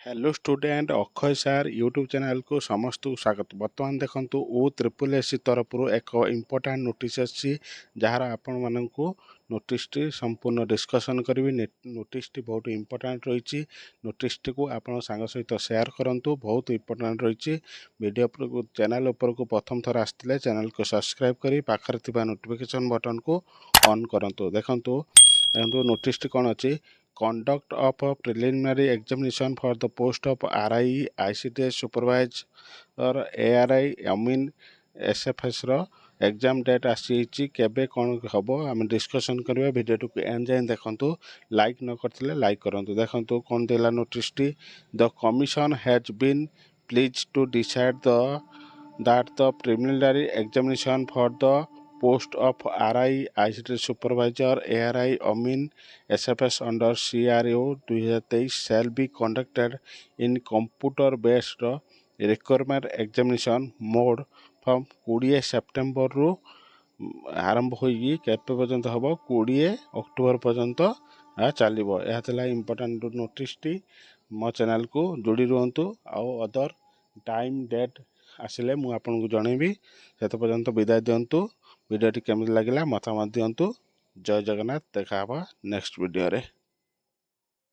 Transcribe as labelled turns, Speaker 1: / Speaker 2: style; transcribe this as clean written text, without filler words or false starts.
Speaker 1: Hello student Akshay सार YouTube channel को समस्त स्वागत। बर्तमान देखंतु ओ ट्रिपल एस तरफ एक इम्पोर्टाट नोटिस अच्छी जार आपण मानक नोटिस टी संपूर्ण डिस्कसन करी। नोटिस टी बहुत इम्पोर्टाट रही। नोटिस टी को आप सांग सहित शेयर करूँ, बहुत इम्पोर्टाट रही। वीडियो चैनल उपर को प्रथम थर आसते चैनल को सब्सक्राइब करी पाखरे नोटिफिकेशन बटन को ऑन करूँ। देखो नोटिस टी कौन अच्छी, conduct of a preliminary examination for the post of RI ICTS supervisor or ARI अमीन SFS रो एग्जाम डेट आसी केबे कौन हम आम डिस्कसन करवा। वीडियो को एंड जाए देखंतु, लाइक न करथिले लाइक करंतु। देखंतु कौन देला नोटिस टी, the commission has been please to decide that the preliminary examination for the post of RI ICT supervisor ARI Amin SFS under CRO 2023 shall be conducted in computer based requirement examination mode from 20 September रु आरंभ होगी केते पर्यंत हम 20 October पर्यंत चलो। यह important notice T. मो चैनल को जोड़ी रुहतु आउ अदर टाइम डेट आसिले मु आपन को जनइबी। सेत पर्यंत विदाय दियंतु। वीडियो टी केमति लागिला मतामत दियंतु। जय जगन्नाथ। देखा नेक्स्ट वीडियो रे।